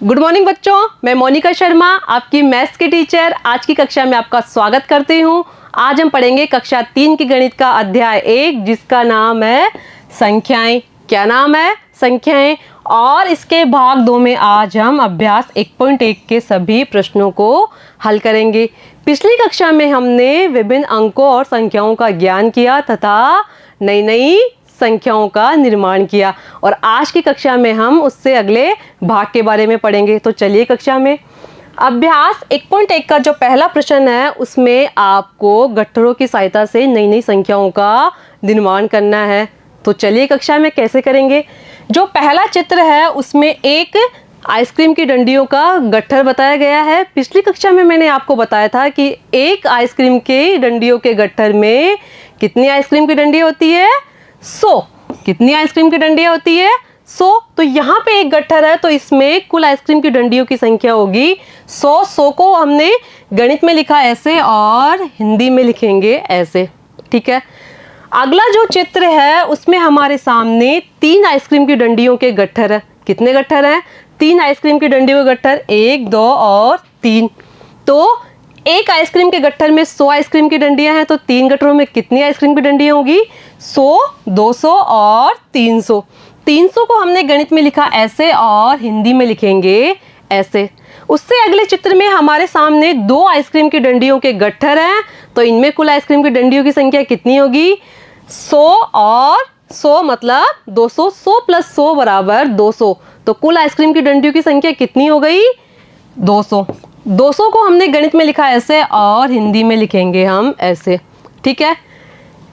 Good morning बच्चों, मैं मोनिका शर्मा आपकी मैथ्स की टीचर आज की कक्षा में आपका स्वागत करती हूँ। आज हम पढ़ेंगे कक्षा 3 की गणित का अध्याय 1 जिसका नाम है संख्याएं। क्या नाम है? संख्याएं। और इसके भाग 2 में आज हम अभ्यास 1.1 के सभी प्रश्नों को हल करेंगे। पिछली कक्षा में हमने विभिन्न अंकों और संख्याओं का ज्ञान किया तथा नई नई संख्याओं का निर्माण किया और आज की कक्षा में हम उससे अगले भाग के बारे में पढ़ेंगे। तो चलिए कक्षा में अभ्यास 1.1 का जो पहला प्रश्न है उसमें आपको गट्ठरों की सहायता से नई नई संख्याओं का निर्माण करना है। तो चलिए कक्षा में कैसे करेंगे। जो पहला चित्र है उसमें एक आइसक्रीम की डंडियों का गट्ठर बताया गया है। पिछली कक्षा में मैंने आपको बताया था कि एक आइसक्रीम के डंडियों के गट्ठर में कितनी आइसक्रीम की डंडियाँ होती है? 100। कितनी आइसक्रीम की डंडियाँ होती है? 100। तो यहाँ पे एक गट्ठर है तो इसमें कुल आइसक्रीम की डंडियों की संख्या होगी 100। 100 को हमने गणित में लिखा ऐसे और हिंदी में लिखेंगे ऐसे। ठीक है। अगला जो चित्र है उसमें हमारे सामने 3 आइसक्रीम की डंडियों के गट्ठर है। कितने गट्ठर हैं? 3 आइसक्रीम की डंडियों के गट्ठर, 1, 2 और 3। तो एक आइसक्रीम के गट्ठर में 100 आइसक्रीम की डंडियां हैं तो 3 गट्ठरों में कितनी आइसक्रीम की डंडियां होगी? 100, 200 और 300। 300 को हमने गणित में लिखा ऐसे और हिंदी में लिखेंगे ऐसे। उससे अगले चित्र में हमारे सामने 2 आइसक्रीम की डंडियों के गट्ठर हैं तो इनमें कुल आइसक्रीम की डंडियों की संख्या कितनी होगी? 100 और 100 मतलब 200। 100 प्लस 100 बराबर 200। तो कुल आइसक्रीम की डंडियों की संख्या कितनी हो गई? 200। 200 को हमने गणित में लिखा ऐसे और हिंदी में लिखेंगे हम ऐसे। ठीक है।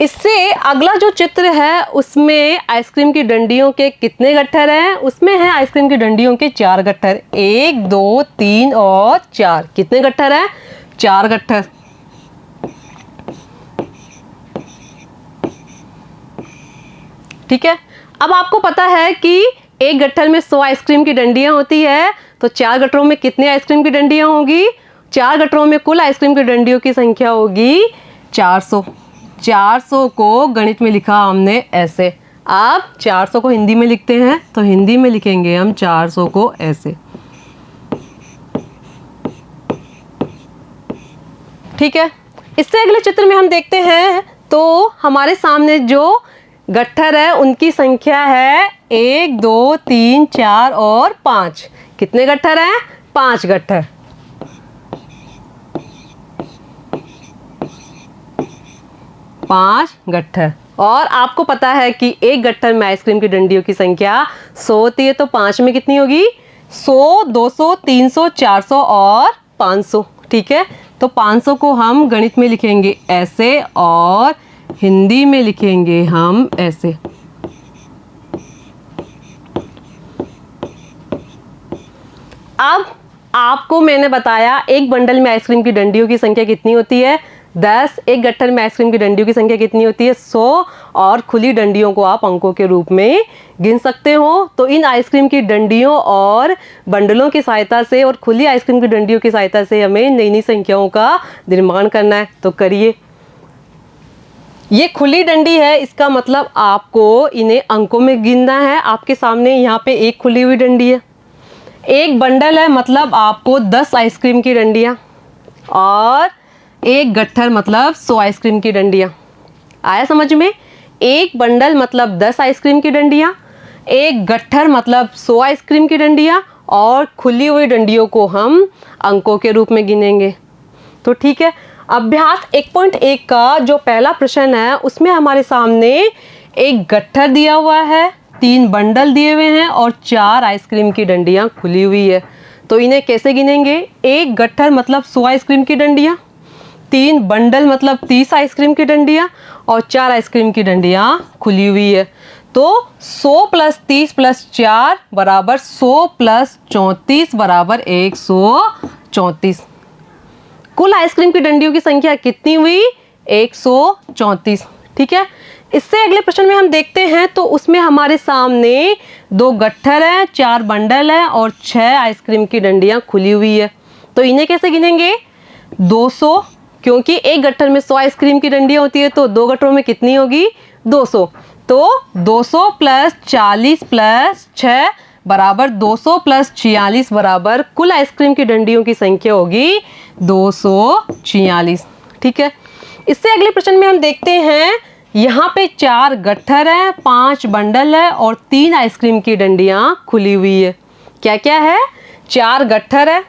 इससे अगला जो चित्र है उसमें आइसक्रीम की डंडियों के कितने गट्ठर हैं? उसमें है आइसक्रीम की डंडियों के 4 गट्ठर, 1, 2, 3 और 4। कितने गट्ठर हैं? 4 गट्ठर। ठीक है। अब आपको पता है कि एक गट्ठर में 100 आइसक्रीम की डंडियां होती है तो 4 गट्ठरों में कितनी आइसक्रीम की डंडियां होगी? 4 गट्ठरों में कुल आइसक्रीम की डंडियों की संख्या होगी 400। 400 को गणित में लिखा हमने ऐसे। आप 400 को हिंदी में लिखते हैं तो हिंदी में लिखेंगे हम 400 को ऐसे। ठीक है। इससे अगले चित्र में हम देखते हैं तो हमारे सामने जो गट्ठर है उनकी संख्या है 1, 2, 3, 4 और 5। कितने गट्ठर हैं? 5 गट्ठर। पांच गट्ठर। और आपको पता है कि एक गट्ठर में आइसक्रीम की डंडियों की संख्या 100 होती है तो 5 में कितनी होगी? 100, 200, 300, 400 और 500। ठीक है। तो 500 को हम गणित में लिखेंगे ऐसे और हिंदी में लिखेंगे हम ऐसे। अब आपको मैंने बताया एक बंडल में आइसक्रीम की डंडियों की संख्या कितनी होती है? 10। एक गट्ठर में आइसक्रीम की डंडियों की संख्या कितनी होती है? 100। और खुली डंडियों को आप अंकों के रूप में गिन सकते हो। तो इन आइसक्रीम की डंडियों और बंडलों की सहायता से और खुली आइसक्रीम की डंडियों की सहायता से हमें नई नई संख्याओं का निर्माण करना है। तो करिए। ये खुली डंडी है, इसका मतलब आपको इन्हें अंकों में गिनना है। आपके सामने यहाँ पे एक खुली हुई डंडी है, एक बंडल है मतलब आपको 10 आइसक्रीम की डंडियाँ और एक गट्ठर मतलब 100 आइसक्रीम की डंडियाँ। आया समझ में? एक बंडल मतलब 10 आइसक्रीम की डंडियाँ, एक गट्ठर मतलब 100 आइसक्रीम की डंडियाँ और खुली हुई डंडियों को हम अंकों के रूप में गिनेंगे। तो ठीक है। अभ्यास 1.1 का जो पहला प्रश्न है उसमें हमारे सामने एक गट्ठर दिया हुआ है, 3 बंडल दिए हुए हैं और 4 आइसक्रीम की डंडियाँ खुली हुई है। तो इन्हें कैसे गिनेंगे? एक गट्ठर मतलब 100 आइसक्रीम की डंडियाँ, 3 बंडल मतलब 30 आइसक्रीम की डंडियाँ और 4 आइसक्रीम की डंडियाँ खुली हुई है। तो 100 प्लस 30 प्लस 4 बराबर 100 प्लस 34 बराबर 134। कुल आइसक्रीम की डंडियों की संख्या कितनी हुई? 134। ठीक है। इससे अगले प्रश्न में हम देखते हैं तो उसमें हमारे सामने 2 गट्ठर हैं, 4 बंडल हैं और 6 आइसक्रीम की डंडियां खुली हुई है। तो इन्हें कैसे गिनेंगे? 200, क्योंकि एक गट्ठर में 100 आइसक्रीम की डंडियां होती है तो 2 गट्ठरों में कितनी होगी? 200। तो 200 प्लस 40 प्लस 6 बराबर 200 प्लस 46 बराबर कुल आइसक्रीम की डंडियों की संख्या होगी 246। ठीक है, इससे अगले प्रश्न में हम देखते हैं, यहाँ पे 4 गट्ठर है, 5 बंडल है और 3 आइसक्रीम की डंडियां खुली हुई है। क्या क्या है? 4 गट्ठर है,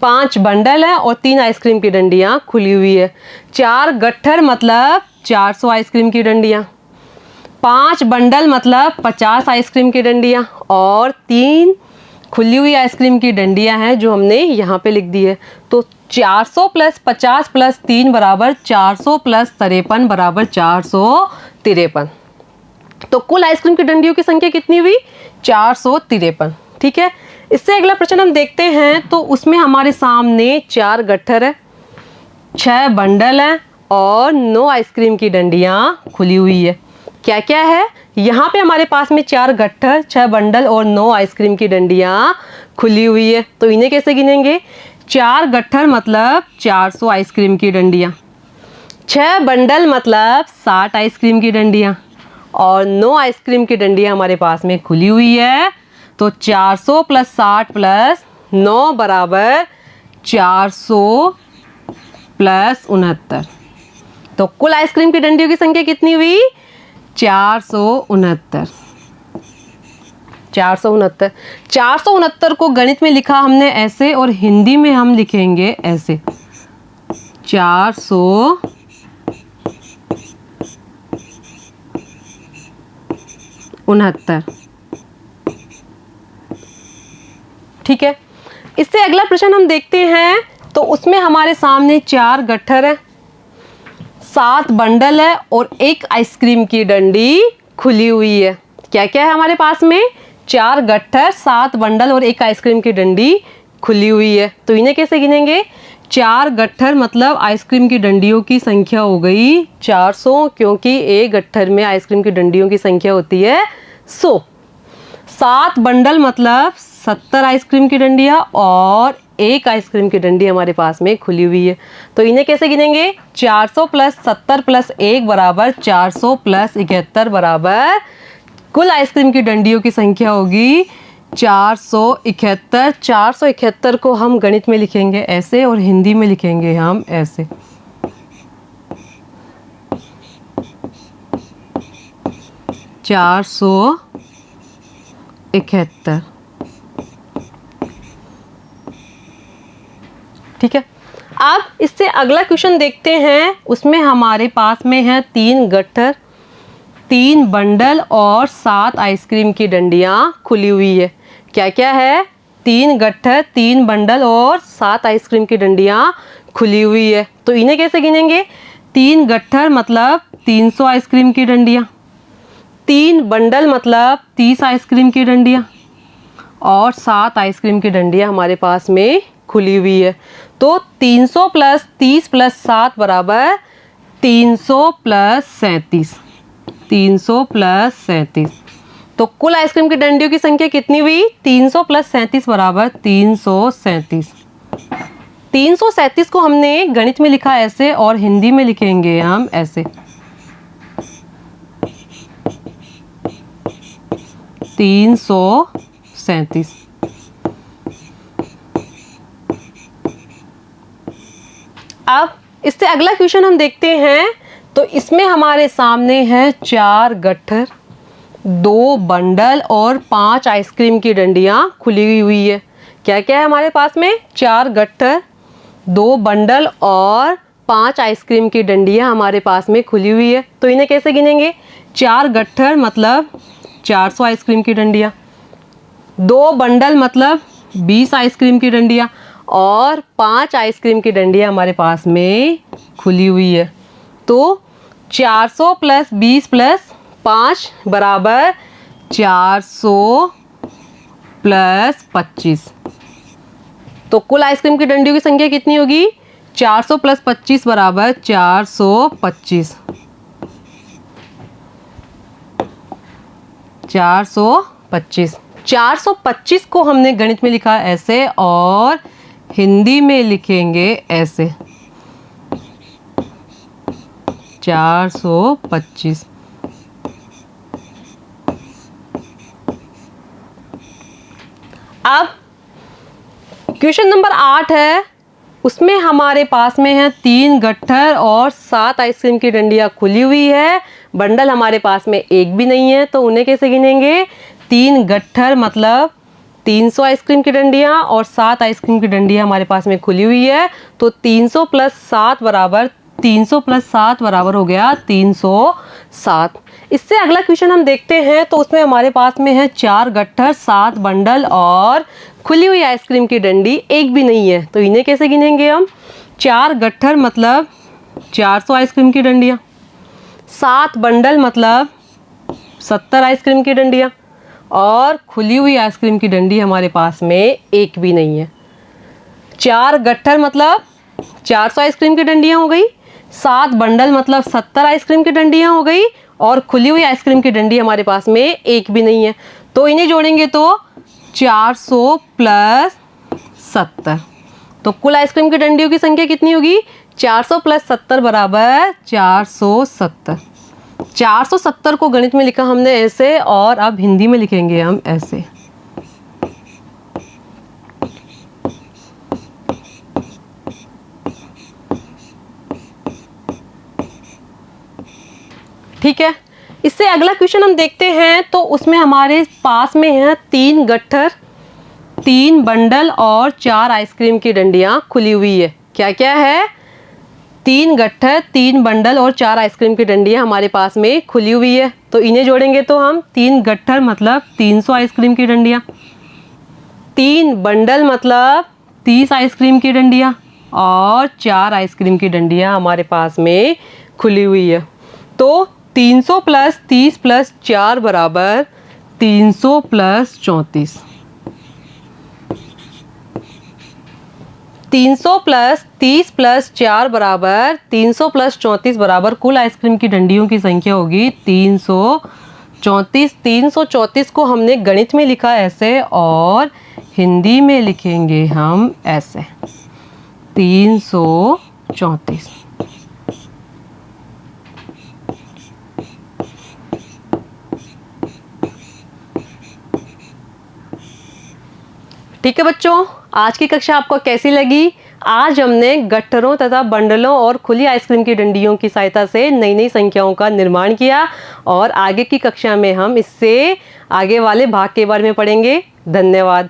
5 बंडल है और 3 आइसक्रीम की डंडियां खुली हुई है। 4 गट्ठर मतलब 400 आइसक्रीम की डंडियां, 5 बंडल मतलब 50 आइसक्रीम की डंडियां और 3 खुली हुई आइसक्रीम की डंडियां हैं जो हमने यहाँ पे लिख दी है। तो 400 प्लस 50 प्लस 3 बराबर 400 प्लस 53 बराबर 453। तो कुल आइसक्रीम की डंडियों की संख्या कितनी हुई? 453। ठीक है, इससे अगला प्रश्न हम देखते हैं, तो उसमें हमारे सामने 4 गट्ठर है, 6 बंडल है और 9 आइसक्रीम की डंडियां खुली हुई है। क्या क्या है? यहाँ पे हमारे पास में 4 गट्ठर, 6 बंडल और 9 आइसक्रीम की डंडियां खुली हुई है। तो इन्हें कैसे गिनेंगे? 4 गट्ठर मतलब 400 आइसक्रीम की डंडियां, 6 बंडल मतलब 60 आइसक्रीम की डंडियां और 9 आइसक्रीम की डंडियां हमारे पास में खुली हुई है। तो 400 प्लस 60 प्लस 9 बराबर 400 प्लस 69। तो कुल आइसक्रीम की डंडियों की संख्या कितनी हुई? 469। 469। 469 को गणित में लिखा हमने ऐसे और हिंदी में हम लिखेंगे ऐसे, 469। ठीक है, इससे अगला प्रश्न हम देखते हैं, तो उसमें हमारे सामने 4 गट्ठर है, 7 बंडल है और 1 आइसक्रीम की डंडी खुली हुई है। क्या क्या है हमारे पास में? 4 गट्ठर, 7 बंडल और 1 आइसक्रीम की डंडी खुली हुई है। तो इन्हें कैसे गिनेंगे? 4 गट्ठर मतलब आइसक्रीम की डंडियों की संख्या हो गई 400, क्योंकि एक गट्ठर में आइसक्रीम की डंडियों की संख्या होती है 100। 7 बंडल मतलब 70 आइसक्रीम की डंडियां और 1 आइसक्रीम की डंडी हमारे पास में खुली हुई है। तो इन्हें कैसे गिनेंगे? 400 प्लस 70 प्लस 1 बराबर 400 प्लस 71 बराबर कुल आइसक्रीम की डंडियों की संख्या होगी 471। 471 को हम गणित में लिखेंगे ऐसे और हिंदी में लिखेंगे हम ऐसे, 471। ठीक है, अब इससे अगला क्वेश्चन देखते हैं, उसमें हमारे पास में है 3 गट्ठर, 3 बंडल और 7 आइसक्रीम की डंडियां खुली हुई है। क्या क्या है? 3 गट्ठर, 3 बंडल और 7 आइसक्रीम की डंडियां खुली हुई है। तो इन्हें कैसे गिनेंगे? 3 गट्ठर मतलब 300 आइसक्रीम की डंडियां, 3 बंडल मतलब 30 आइसक्रीम की डंडियां और 7 आइसक्रीम की डंडियां हमारे पास में खुली हुई है। तो 300 प्लस 30 प्लस 7 बराबर 300 प्लस 37। 300 प्लस 37। तो कुल आइसक्रीम की डंडियों की संख्या कितनी हुई? 300 प्लस 37 बराबर 337। 337 को हमने गणित में लिखा ऐसे और हिंदी में लिखेंगे हम ऐसे, 337। अब इससे अगला क्वेश्चन हम देखते हैं, तो इसमें हमारे सामने है 4 गट्ठर, 2 बंडल और 5 आइसक्रीम की डंडियां खुली हुई है। क्या क्या है हमारे पास में? 4 गट्ठर, 2 बंडल और 5 आइसक्रीम की डंडियां हमारे पास में खुली हुई है। तो इन्हें कैसे गिनेंगे? 4 गट्ठर मतलब 400 आइसक्रीम की डंडियां, 2 बंडल मतलब 20 आइसक्रीम की डंडियां और 5 आइसक्रीम की डंडियां हमारे पास में खुली हुई है। तो 400 प्लस 20 प्लस 5 बराबर 400 प्लस 25। तो कुल आइसक्रीम की डंडियों की संख्या कितनी होगी? 400 प्लस 25 बराबर 425। 425। 425 को हमने गणित में लिखा ऐसे और हिंदी में लिखेंगे ऐसे, 425। अब क्वेश्चन नंबर 8 है, उसमें हमारे पास में है 3 गट्ठर और 7 आइसक्रीम की डंडियाँ खुली हुई है। बंडल हमारे पास में एक भी नहीं है, तो उन्हें कैसे गिनेंगे? 3 गट्ठर मतलब 300 आइसक्रीम की डंडियाँ और 7 आइसक्रीम की डंडियाँ हमारे पास में खुली हुई है। तो 300 प्लस 7 बराबर हो गया 307। इससे अगला क्वेश्चन हम देखते हैं, तो उसमें हमारे पास में है 4 गट्ठर, 7 बंडल और खुली हुई आइसक्रीम की डंडी एक भी नहीं है। तो इन्हें कैसे गिनेंगे हम? 4 गट्ठर मतलब 400 आइसक्रीम की डंडियाँ, 7 बंडल मतलब 70 आइसक्रीम की डंडियाँ और खुली हुई आइसक्रीम की डंडी हमारे पास में एक भी नहीं है। 4 गट्ठर मतलब 400 आइसक्रीम की डंडियाँ हो गई, 7 बंडल मतलब 70 आइसक्रीम की डंडियाँ हो गई और खुली हुई आइसक्रीम की डंडी हमारे पास में एक भी नहीं है। तो इन्हें जोड़ेंगे तो 400 प्लस 70, तो कुल आइसक्रीम की डंडियों की संख्या कितनी होगी? 400 प्लस 70 बराबर 470। 470 को गणित में लिखा हमने ऐसे, और अब हिंदी में लिखेंगे हम ऐसे। ठीक है, इससे अगला क्वेश्चन हम देखते हैं, तो उसमें हमारे पास में है 3 गट्ठर, 3 बंडल और 4 आइसक्रीम की डंडियाँ खुली हुई है। क्या क्या है? 3 गट्ठर, 3 बंडल और 4 आइसक्रीम की डंडियाँ हमारे पास में खुली हुई है। तो इन्हें जोड़ेंगे तो हम 3 गट्ठर मतलब 300 आइसक्रीम की डंडियाँ, 3 बंडल मतलब 30 आइसक्रीम की डंडियाँ और 4 आइसक्रीम की डंडियाँ हमारे पास में खुली हुई है। तो 300 प्लस 30 प्लस 4 बराबर 300 प्लस 34। 300 प्लस 30 प्लस 4 बराबर 300 प्लस 34 बराबर कुल आइसक्रीम की डंडियों की संख्या होगी 334। 334 को हमने गणित में लिखा ऐसे और हिंदी में लिखेंगे हम ऐसे 334। ठीक है बच्चों, आज की कक्षा आपको कैसी लगी? आज हमने गट्ठरों तथा बंडलों और खुली आइसक्रीम की डंडियों की सहायता से नई नई संख्याओं का निर्माण किया, और आगे की कक्षा में हम इससे आगे वाले भाग के बारे में पढ़ेंगे। धन्यवाद।